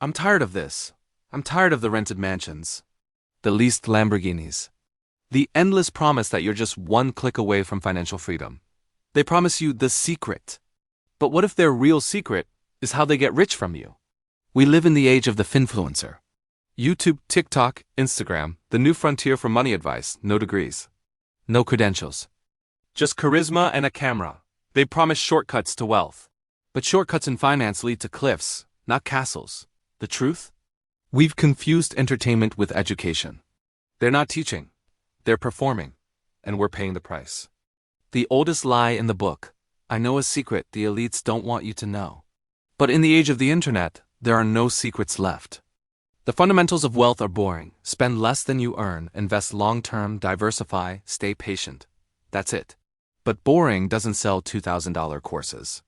I'm tired of this. I'm tired of the rented mansions, the leased Lamborghinis, the endless promise that you're just one click away from financial freedom. They promise you the secret. But what if their real secret is how they get rich from you? We live in the age of the finfluencer. YouTube, TikTok, Instagram, the new frontier for money advice, no degrees, no credentials. Just charisma and a camera. They promise shortcuts to wealth. But shortcuts in finance lead to cliffs, not castles. The truth? We've confused entertainment with education. They're not teaching. They're performing. And we're paying the price. The oldest lie in the book. I know a secret the elites don't want you to know. But in the age of the internet, there are no secrets left. The fundamentals of wealth are boring. Spend less than you earn, invest long-term, diversify, stay patient. That's it. But boring doesn't sell $2,000 courses.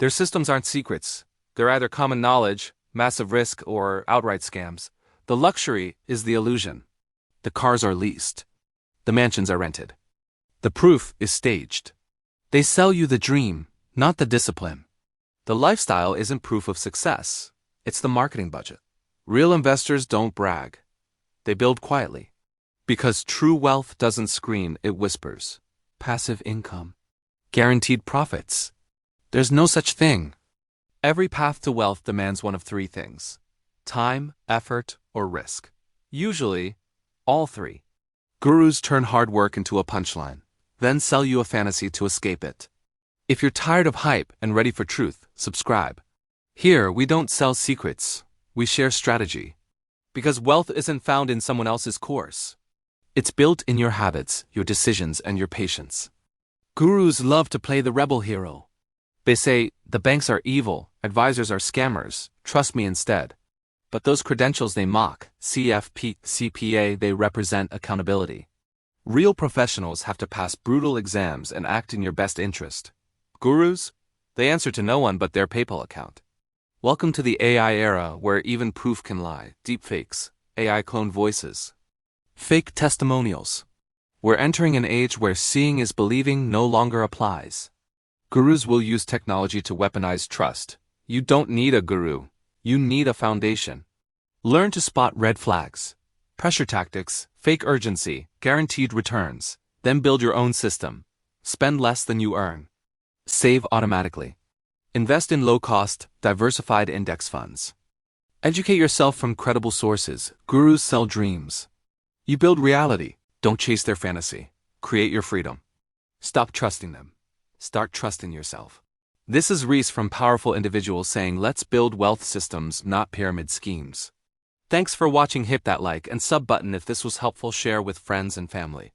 Their systems aren't secrets. They're either common knowledge, massive risk, or outright scams. The luxury is the illusion. The cars are leased. The mansions are rented. The proof is staged. They sell you the dream, not the discipline. The lifestyle isn't proof of success. It's the marketing budget. Real investors don't brag. They build quietly. Because true wealth doesn't scream, it whispers. Passive income. Guaranteed profits. There's no such thing. Every path to wealth demands one of three things: time, effort, or risk. Usually, all three. Gurus turn hard work into a punchline, then sell you a fantasy to escape it. If you're tired of hype and ready for truth, subscribe. Here, we don't sell secrets. We share strategy. Because wealth isn't found in someone else's course. It's built in your habits, your decisions, and your patience. Gurus love to play the rebel hero. They say, the banks are evil, advisors are scammers, trust me instead. But those credentials they mock, CFP, CPA, they represent accountability. Real professionals have to pass brutal exams and act in your best interest. Gurus? They answer to no one but their PayPal account. Welcome to the AI era where even proof can lie. Deepfakes, AI cloned voices, fake testimonials. We're entering an age where seeing is believing no longer applies. Gurus will use technology to weaponize trust. You don't need a guru. You need a foundation. Learn to spot red flags, pressure tactics, fake urgency, guaranteed returns. Then build your own system. Spend less than you earn. Save automatically. Invest in low-cost, diversified index funds. Educate yourself from credible sources. Gurus sell dreams. You build reality. Don't chase their fantasy. Create your freedom. Stop trusting them. Start trusting yourself. This is Reese from Powerful Individuals saying, let's build wealth systems, not pyramid schemes. Thanks for watching. Hit that like and sub button if this was helpful. Share with friends and family.